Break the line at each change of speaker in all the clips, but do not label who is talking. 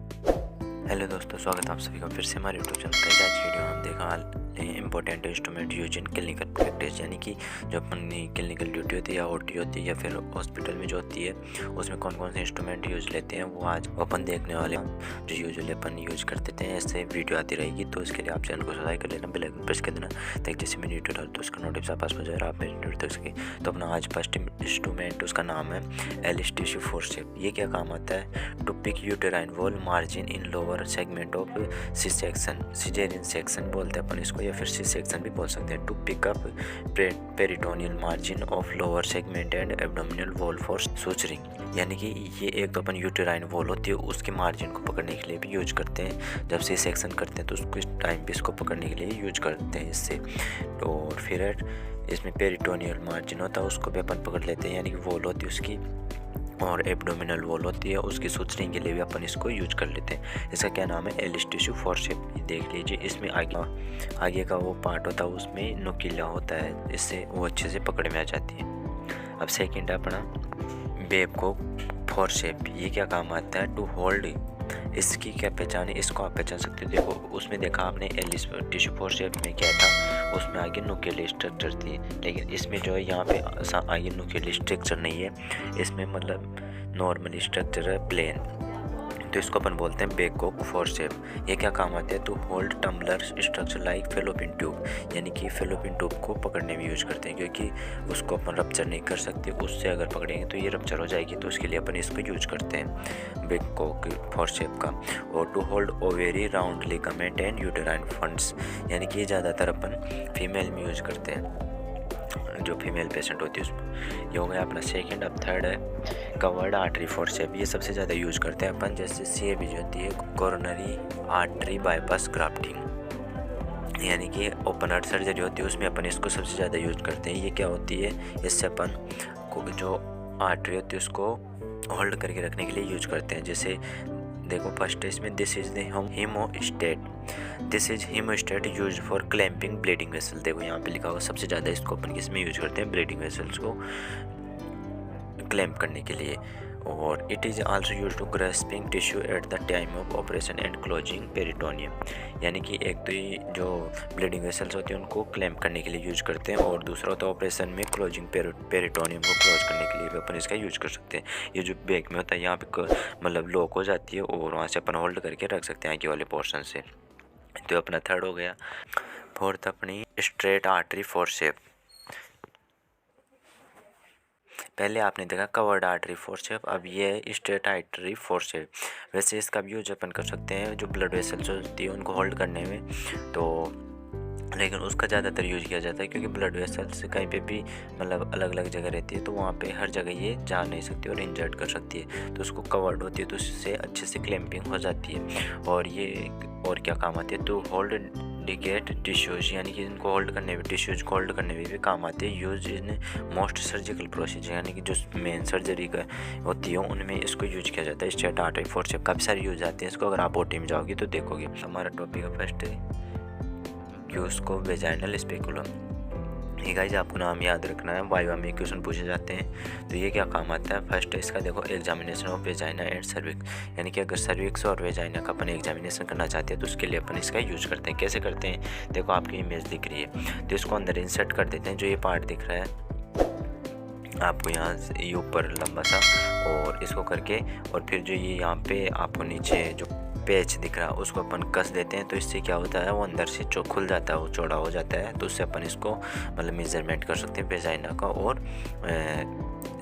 Hello दोस्तों, स्वागत है आप सभी का फिर से हमारे यूट्यूब चैनल पर। आज वीडियो हम देखा important instrument use in clinical practice, यानी कि जो अपनी क्लिनिकल ड्यूटी होती है या ओटी होती है या फिर हॉस्पिटल में जो होती है उसमें कौन कौन से इंस्ट्रूमेंट यूज लेते हैं वो आज अपन देखने वाले हैं। जो यूजुअली अपन यूज करते हैं, ऐसे वीडियो आती रहेगी, तो इसके लिए आप चैनल को सब्सक्राइब कर लेना, बेल आइकन प्रेस कर देना ताकि जैसे मैं वीडियो डालूँ तो उसका नोटिफिकेशन आप पास में जाए, आप मेरी वीडियो तक सके। तो अपना आज फर्स्ट इंस्ट्रूमेंट उसका नाम है एलिस्टिशियो फोर्सेप। ये क्या काम आता है? To pick uterine wall margin in lower segment of C section, caesarean section बोलते हैं अपन इसको, या फिर सी सेक्शन भी बोल सकते हैं। To pick up peritoneal margin of lower segment and abdominal wall for suturing, यानी कि ये एक तो अपन यूटेराइन वॉल होती है उसके मार्जिन को पकड़ने के लिए भी यूज करते हैं। जब सी सेक्शन करते हैं तो उसको टाइम पे इसको पकड़ने के लिए यूज करते हैं इससे। तो फिर इसमें पेरिटोनियल मार्जिन होता है, उसको भी अपन पकड़ लेते हैं, यानी कि वॉल होती है उसकी, और एब्डोमिनल वॉल होती है उसकी सूचरिंग के लिए भी अपन इसको यूज कर लेते हैं। इसका क्या नाम है? एलिस्टिशियो फोर्सेप। देख लीजिए, इसमें आगे का वो पार्ट होता है उसमें नुकीला होता है, इससे वो अच्छे से पकड़ में आ जाती है। अब सेकंड अपना बेबकॉक फोर्सेप। ये क्या काम आता है? To hold. इसकी क्या पहचान है? इसको आप पहचान सकते हो। देखो उसमें देखा आपने एलिस्टिशियो फोर्सेप में क्या था, उसमें आगे नुकीली स्ट्रक्चर थी, लेकिन इसमें जो है यहाँ पे आगे नुकीली स्ट्रक्चर नहीं है, इसमें मतलब नॉर्मली स्ट्रक्चर है, प्लेन। तो इसको अपन बोलते हैं बेबकॉक फोर्सेप। ये क्या काम आते हैं? To hold tubular structure like fallopian tube, यानी कि फेलोपियन ट्यूब को पकड़ने में यूज करते हैं, क्योंकि उसको अपन रप्चर नहीं कर सकते, उससे अगर पकड़ेंगे तो ये रप्चर हो जाएगी, तो उसके लिए अपन इसको यूज करते हैं बेबकॉक फोर्सेप का। और to hold ovary round ligament and uterine fundus, यानी कि ये ज़्यादातर अपन फीमेल में यूज करते हैं, जो फीमेल पेशेंट होती है उसमें। ये हो गया अपना सेकंड। अब थर्ड है कवर्ड आर्टरी फोर्सेप। ये सबसे ज़्यादा यूज करते हैं अपन, जैसे सीएबी जो होती है, कोरोनरी आर्टरी बाईपास ग्राफ्टिंग, यानी कि ओपन हार्ट सर्जरी होती है, उसमें अपन इसको सबसे ज़्यादा यूज करते हैं। ये क्या होती है? इससे अपन को जो आर्टरी होती है उसको होल्ड करके रखने के लिए यूज करते हैं। जैसे देखो फर्स्ट इसमें this is the haemostat. This is haemostat use for clamping bleeding vessel. देखो यहाँ पे लिखा हुआ सबसे ज़्यादा इसको अपन किसमें यूज करते हैं? ब्लीडिंग वेसल्स को क्लैंप करने के लिए। और it is also use to grasping tissue at the time of operation and closing peritoneum, यानी कि एक तो ये जो ब्लीडिंग वेसल्स होती हैं उनको क्लैंप करने के लिए यूज करते हैं, और दूसरा होता है ऑपरेशन में क्लोजिंग पेरिटोनियम को क्लोज करने के लिए भी अपन इसका यूज कर सकते हैं। ये जो बैक में होता है यहाँ पे मतलब लॉक हो जाती है, और वहाँ से अपन होल्ड करके रख सकते हैं आगे वाले पोर्शन से। तो अपना थर्ड हो गया। फोर्थ अपनी स्ट्रेट आर्टरी फोर्सेप। पहले आपने देखा कवर्ड आर्टरी फोर्सेप, अब ये है स्ट्रेट आर्टरी फोर्सेप। वैसे इसका भी यूज अपन कर सकते हैं जो ब्लड वेसल्स होती है उनको होल्ड करने में, तो लेकिन उसका ज़्यादातर यूज किया जाता है क्योंकि ब्लड वेसल्स कहीं पे भी मतलब अलग अलग जगह रहती है, तो वहाँ पे हर जगह ये जा नहीं सकती और इंजर्ड कर सकती है, तो उसको कवर्ड होती है, तो उससे अच्छे से क्लैंपिंग हो जाती है। और ये और क्या काम आती है? तो होल्ड डिगेट टिश्यूज, यानी कि इनको होल्ड करने में, टिश्यूज को होल्ड करने में भी काम आते हैं। Use in most surgical procedure, यानी कि जो मेन सर्जरी का होती है उनमें इसको यूज किया जाता है। स्ट्रेट आर्टरी फोर्सेप काफ़ी सारे यूज आते हैं इसको, अगर आप ओटी में जाओगे तो देखोगे। हमारा टॉपिक है फर्स्ट क्यूस्को वेजाइनल स्पेकुलम। ये गाइस आपको नाम याद रखना है, वाइवा में क्वेश्चन पूछे जाते हैं। तो ये क्या काम आता है? फर्स्ट इसका देखो examination of vagina and cervix, यानी कि अगर सर्विक्स और वेजाइना का अपन एग्जामिनेशन करना चाहते हैं तो उसके लिए अपन इसका यूज करते हैं। कैसे करते हैं? देखो आपकी इमेज दिख रही है, तो इसको अंदर इंसर्ट कर देते हैं। जो ये पार्ट दिख रहा है आपको यहाँ से ये ऊपर लंबा सा, और इसको करके, और फिर जो ये यहाँ पे आपको नीचे जो पेच दिख रहा है उसको अपन कस देते हैं, तो इससे क्या होता है? वो अंदर से खुल जाता है, वो चौड़ा हो जाता है, तो उससे अपन इसको मतलब मेजरमेंट कर सकते हैं वेजाइना का और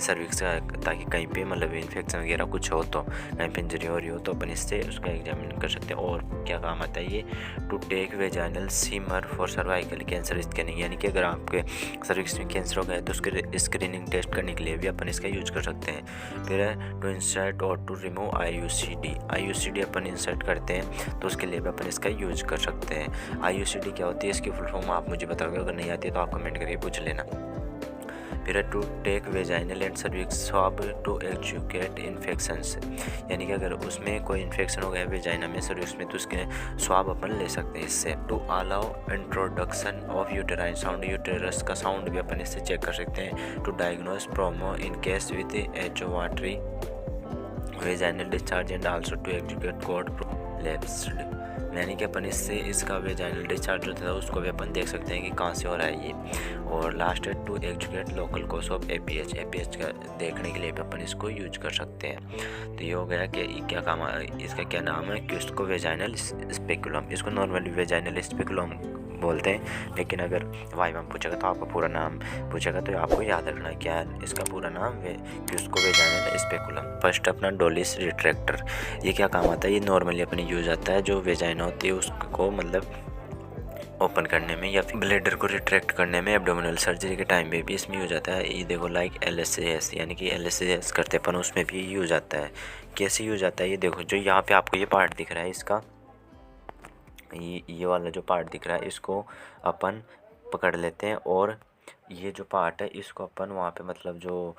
सर्विक्स का, ताकि कहीं पे मतलब इन्फेक्शन वगैरह कुछ हो तो, कहीं पे इंजरी हो रही हो तो अपन इससे उसका एग्जामिन कर सकते हैं। और क्या काम आता है? ये to take vaginal smear for cervical cancer scanning, यानी कि अगर आपके सर्विक्स में कैंसर हो गया तो उसके स्क्रीनिंग टेस्ट करने के लिए भी अपन इसका यूज कर सकते हैं। फिर है टू इंसर्ट और टू रिमूव IUCD अपन इंसर्ट करते हैं, तो उसके लिए भी अपन इसका यूज कर सकते हैं। IUCD क्या होती है? इसकी फुल फॉर्म आप मुझे बताओगे, अगर नहीं आती है तो आप कमेंट करके पूछ लेना। फिर to take vaginal and cervix swab to educate infections, यानी कि अगर उसमें कोई इन्फेक्शन हो गया वेजाइना में, सर्विक्स में, तो उसके स्वाब अपन ले सकते हैं इससे। To allow introduction of uterine sound, uterus का साउंड भी अपन इससे चेक कर सकते हैं। To diagnose promo in case with एचोवाट्री vaginal discharge and also to execute code lapsed, यानी कि अपन इससे इसका वेजाइनल डिस्चार्ज होता है उसको भी अपन देख सकते हैं कि कहाँ से हो रहा है ये। और लास्ट है to execute local course of APH का देखने के लिए भी अपन इसको यूज कर सकते हैं। तो ये हो गया कि क्या काम, इसका क्या नाम है कि उसको वेजाइनल स्पेकुलम, इसको नॉर्मली वेजाइनल स्पेकुलम बोलते हैं, लेकिन अगर वाइवा में पूछेगा तो आपका पूरा नाम पूछेगा तो आपको याद रखना है क्या है इसका पूरा नाम कि उसको वेजाइनल स्पेकुलम। फर्स्ट अपना डोलिस रिट्रैक्टर, ये क्या काम आता है, ये नॉर्मली अपने यूज आता है जो वेजाइना होती है उसको मतलब ओपन करने में या फिर ब्लेडर को रिट्रैक्ट करने में, एब्डोमिनल सर्जरी के टाइम में भी इसमें यूज आता है। ये देखो लाइक LSAS, यानी कि LSAS करते अपन उसमें भी यूज आता है। कैसे यूज आता है ये देखो, जो यहाँ पे आपको ये पार्ट दिख रहा है इसका, ये वाला जो पार्ट दिख रहा है इसको अपन पकड़ लेते हैं और ये जो पार्ट है इसको अपन वहाँ पे मतलब जो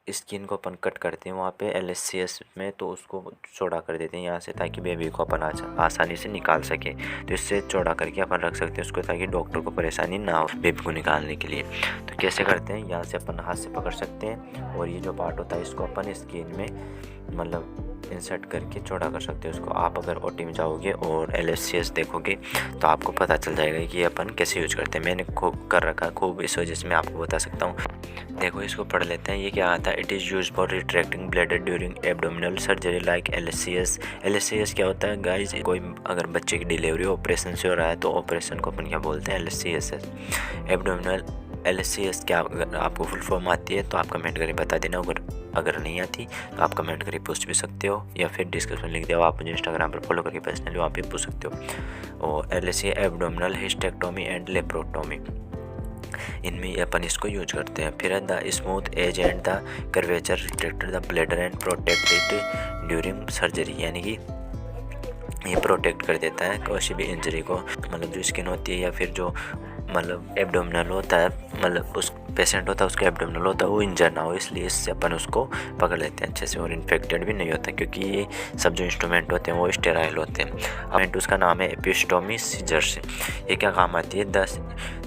स्किन को अपन कट करते हैं वहाँ पे LSCS में, तो उसको चौड़ा कर देते हैं यहाँ से ताकि बेबी को अपन आसानी से निकाल सके। तो इससे चौड़ा करके अपन रख सकते हैं उसको ताकि डॉक्टर को परेशानी ना हो बेबी को निकालने के लिए। तो कैसे करते हैं, यहाँ से अपन हाथ से पकड़ सकते हैं और ये जो पार्ट होता है इसको अपन स्किन में मतलब इंसर्ट करके चौड़ा कर सकते हैं उसको। आप अगर OT में जाओगे और LSCS देखोगे तो आपको पता चल जाएगा कि ये अपन कैसे यूज करते हैं। मैंने खूब कर रखा है खूब, इस वजह से मैं आपको बता सकता हूँ। देखो इसको पढ़ लेते हैं, ये क्या आता है, it is use for retracting bladder during abdominal surgery like LSCS। LSCS क्या होता है गाइज, कोई अगर बच्चे की डिलीवरी ऑपरेशन से हो रहा है तो ऑपरेशन को अपन क्या बोलते हैं, LSCS। एब्डोमिनल LSCS क्या अगर आपको फुल फॉर्म आती है तो आप कमेंट करके बता देना, अगर नहीं आती तो आप कमेंट करके पूछ भी सकते हो या फिर डिस्क्रिप्शन लिख दो, आप मुझे इंस्टाग्राम पर फॉलो करके पर्सनली वहाँ पे पूछ सकते हो। और LSCS abdominal hysterectomy and laparotomy, इनमें अपन इसको यूज करते हैं। फिर the smooth edge and the curvature retractor the bladder and protect it during surgery, यानी कि ये प्रोटेक्ट कर देता है किसी भी इंजरी को, मतलब जो स्किन होती है या फिर जो मतलब एब्डोमिनल होता है, मतलब उस पेशेंट होता है उसका एब्डोमिनल होता है वो इंजर ना हो, इसलिए इससे अपन उसको पकड़ लेते हैं अच्छे से और इन्फेक्टेड भी नहीं होता क्योंकि ये सब जो इंस्ट्रूमेंट होते हैं वो स्टेराइल होते हैं। अब उसका नाम है एपियोस्टोमी सीजर्स। ये क्या काम आती है,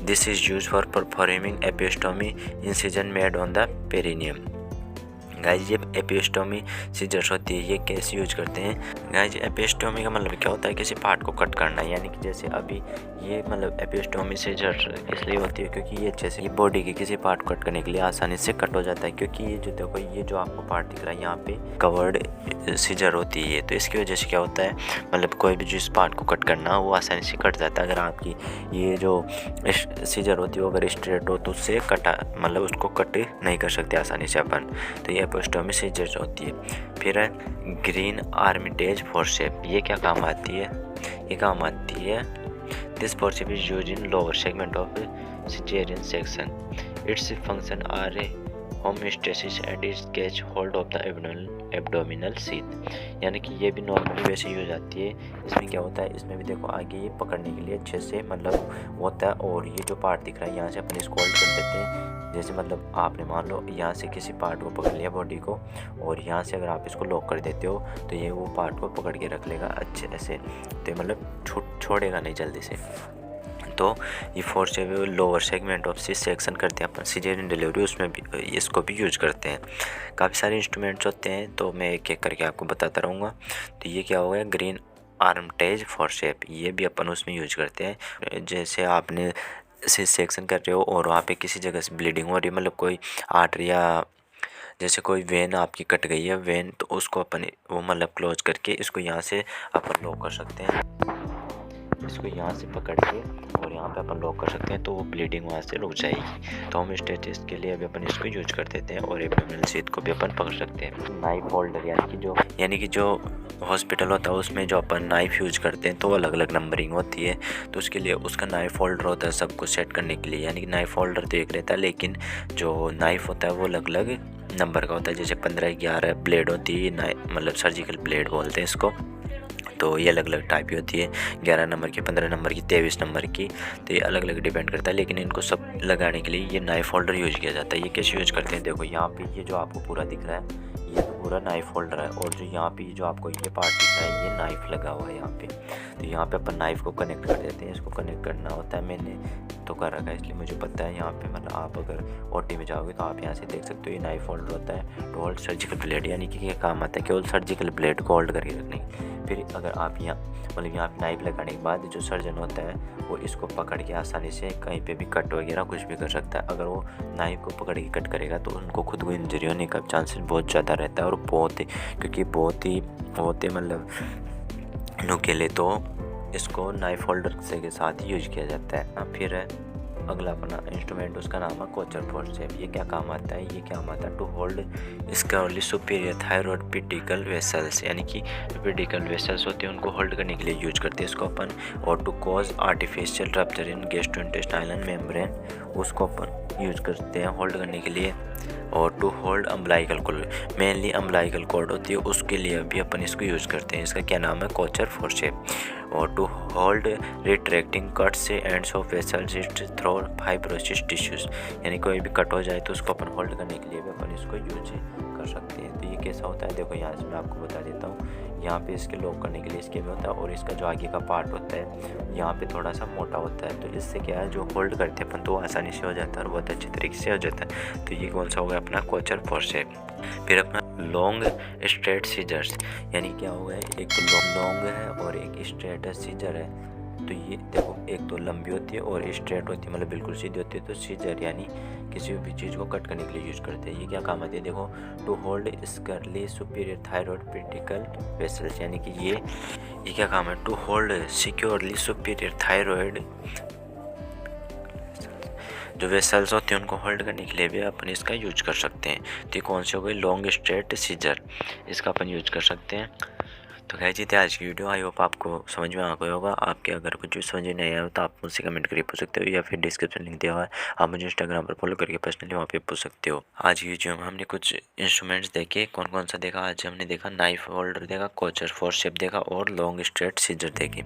this is use for performing episiotomy incision made on the perineum. Guys ये एपियोस्टोमी सीजर्स होती है, ये कैसे यूज करते हैं गाइज, एपियोस्टोमी का मतलब क्या होता है किसी पार्ट को कट करना, यानी कि जैसे अभी ये मतलब एपियोस्टोमी सीजर इसलिए होती है क्योंकि ये अच्छे से ये बॉडी के किसी पार्ट को कट करने के लिए आसानी से कट हो जाता है, क्योंकि ये जो देखो ये जो आपको पार्ट दिख रहा है यहाँ पे कवर्ड सीजर होती है, तो इसकी वजह से क्या होता है मतलब कोई भी जिस पार्ट को कट करना हो वो आसानी से कट जाता है। अगर आपकी ये जो सीजर होती है वो अगर स्ट्रेट हो तो उससे कटा मतलब उसको कट नहीं कर सकते आसानी से अपन, तो ये एपियोस्टोमी सीजर होती है। फिर है ग्रीन आर्मिटेज फोर्सेप, ये क्या काम आती है, ये काम आती है this forcep is use in lower segment of caesarean section, its function are a homeostasis and is catch hold of the abdominal sheath, यानी कि ये भी नॉर्मली वैसे यूज आती है। इसमें क्या होता है, इसमें भी देखो आगे ये पकड़ने के लिए अच्छे से मतलब होता है, और ये जो पार्ट दिख रहा है यहाँ से अपन इसको होल्ड कर देते हैं। जैसे मतलब आपने मान लो यहाँ से किसी पार्ट को पकड़ लिया बॉडी को और यहाँ से अगर आप इसको लॉक कर देते हो तो ये वो पार्ट को पकड़ के रख लेगा अच्छे से, तो मतलब छोड़ेगा नहीं जल्दी से। तो ये फोर्स जो है lower segment of C section करते हैं अपन सिजेरियन डिलीवरी, उसमें भी इसको भी यूज करते हैं। काफ़ी सारे इंस्ट्रूमेंट्स होते हैं तो मैं एक एक करके आपको बताता रहूँगा। तो ये क्या हो गया ग्रीन आर्मिटेज फोर्सेप, ये भी अपन उसमें यूज करते हैं। जैसे आपने सेक्शन कर रहे हो और वहाँ पे किसी जगह से ब्लीडिंग हो रही है, मतलब कोई आर्टरी या जैसे कोई वेन आपकी कट गई है वेन, तो उसको अपन वो मतलब क्लोज करके इसको यहाँ से अपन लॉक कर सकते हैं, इसको यहाँ से पकड़ के और यहाँ पे अपन लॉक कर सकते हैं तो वो ब्लीडिंग वहाँ से रुक जाएगी। तो होम्योस्टेसिस के लिए अभी अपन इसको यूज कर देते हैं और एब्डोमिनल सीट को भी अपन पकड़ सकते हैं। नाइफ होल्डर यानी कि जो हॉस्पिटल होता है उसमें जो अपन नाइफ यूज करते हैं तो अलग अलग नंबरिंग होती है, तो उसके लिए उसका नाइफ होल्डर होता है सब कुछ सेट करने के लिए, यानी कि नाइफ होल्डर तो एक रहता है लेकिन जो नाइफ होता है वो अलग अलग नंबर का होता है। जैसे 15-11 ब्लेड होती है, मतलब सर्जिकल ब्लेड बोलते हैं इसको, तो ये अलग अलग टाइप की होती है, 11 नंबर की, 15 नंबर की, 23 नंबर की, तो ये अलग अलग डिपेंड करता है। लेकिन इनको सब लगाने के लिए ये नाइफ होल्डर यूज किया जाता है। ये कैसे यूज करते हैं, देखो यहाँ पे ये जो आपको पूरा दिख रहा है ये पूरा नाइफ होल्डर है। और जो यहाँ पे जो आपको ये पार्ट दिख रहा है, ये नाइफ लगा हुआ है यहाँ पे। तो यहाँ पे अपन नाइफ को कनेक्ट कर देते हैं। इसको कनेक्ट करना होता है, मैंने तो कर रखा है इसलिए मुझे पता है। यहाँ पे मतलब आप अगर ओटी में जाओगे तो आप यहाँ से देख सकते हो, ये नाइफ होल्डर होता है टू होल्ड सर्जिकल ब्लेड, यानी कि ये काम आता है केवल सर्जिकल ब्लेड को होल्ड करके रखने। फिर अगर आप यहाँ मतलब यहाँ पे नाइफ लगाने के बाद जो सर्जन होता है वो इसको पकड़ के आसानी से कहीं पे भी कट वगैरह कुछ भी कर सकता है। अगर वो नाइफ को पकड़ के कट करेगा तो उनको खुद को इंजरी होने का चांसेस बहुत ज़्यादा रहता है, और क्योंकि बहुत ही मतलब नुकीले, तो इसको नाइफ होल्डर से के साथ ही यूज किया जाता है। फिर अगला अपना इंस्ट्रूमेंट, उसका नाम है कोचर फोर्सेप। ये क्या काम आता है, ये क्या काम आता है to hold securely superior thyroid pedicle vessels, यानी कि पेडिकल वेसल्स होते हैं उनको होल्ड करने के लिए यूज करते हैं इसको अपन। और to cause artificial rupture in gastrointestinal membrane, उसको अपन यूज करते हैं होल्ड करने के लिए। और to hold umbilical cord, mainly umbilical cord होती है उसके लिए भी अपन इसको यूज़ करते हैं। इसका क्या नाम है, कोचर फोर्सेप। और टू होल्ड रिट्रैक्टिंग कट से ends of vessels through fibrosis tissues, यानी कोई भी कट हो जाए तो उसको अपन होल्ड करने के लिए भी अपन इसको यूज कर सकते हैं। तो ये कैसा होता है, देखो यहाँ से मैं आपको बता देता हूँ। यहाँ पे इसके लॉक करने के लिए इसके में होता है, और इसका जो आगे का पार्ट होता है यहाँ पे थोड़ा सा मोटा होता है। तो इससे क्या है, जो होल्ड करते हैं अपन तो आसानी से हो जाता है और बहुत अच्छे तरीके से हो जाता है। तो ये कौन सा होगा अपना कोचर फोर्सेप। फिर अपना लॉन्ग स्ट्रेट सीजर्स, यानी क्या होगा, एक तो लॉन्ग है और एक स्ट्रेट सीजर है। तो ये देखो, एक तो लंबी होती है और स्ट्रेट होती है, मतलब बिल्कुल सीधी होती है। तो सीजर यानी किसी भी चीज़ को कट करने के लिए यूज करते हैं। ये क्या काम आती है, देखो to hold securely superior thyroid pedicle vessels, यानी कि ये क्या काम है, to hold securely superior thyroid जो वेसल्स होते हैं उनको होल्ड करने के लिए भी अपन इसका यूज कर सकते हैं। तो ये कौन से हो गए, लॉन्ग स्ट्रेट सीजर, इसका अपन यूज कर सकते हैं। तो खैर जी, आज की वीडियो आई होप आपको समझ में आ गया होगा। आपके अगर कुछ भी समझ में नहीं आया तो आप मुझसे कमेंट करके पूछ सकते हो, या फिर डिस्क्रिप्शन लिंक दिया हुआ है, आप मुझे इंस्टाग्राम पर फॉलो करके पर्सनली वहाँ पे पूछ सकते हो। आज की वीडियो में हमने कुछ इंस्ट्रूमेंट्स देखे, कौन कौन सा देखा, आज हमने देखा नाइफ होल्डर देखा, कोचर फोर्सेप देखा और लॉन्ग स्ट्रेट सीजर देखे।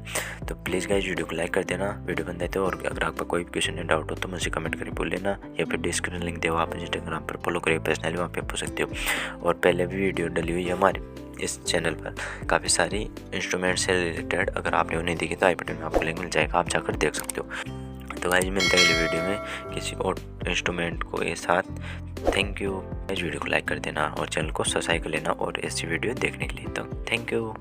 तो प्लीज़ गाइस वीडियो को लाइक कर देना, वीडियो बन देते हो। और अगर आपका कोई क्वेश्चन या डाउट हो तो मुझे कमेंट करके बोल लेना, या फिर डिस्क्रिप्शन लिंक दिया हुआ, आप इंस्टाग्राम पर फॉलो करके पर्सनली वहाँ पे पूछ सकते हो। और पहले भी वीडियो डली हुई है हमारी इस चैनल पर काफ़ी सारी इंस्ट्रूमेंट से रिलेटेड, अगर आपने उन्हें देखी तो आई बटन में आपको लिंक मिल जाएगा, आप जाकर देख सकते हो। तो गाइस मिलते हैं अगले वीडियो में किसी और इंस्ट्रूमेंट को के साथ। Thank you. इस वीडियो को लाइक कर देना और चैनल को सब्सक्राइब कर लेना और ऐसी वीडियो देखने के लिए। तो थैंक यू।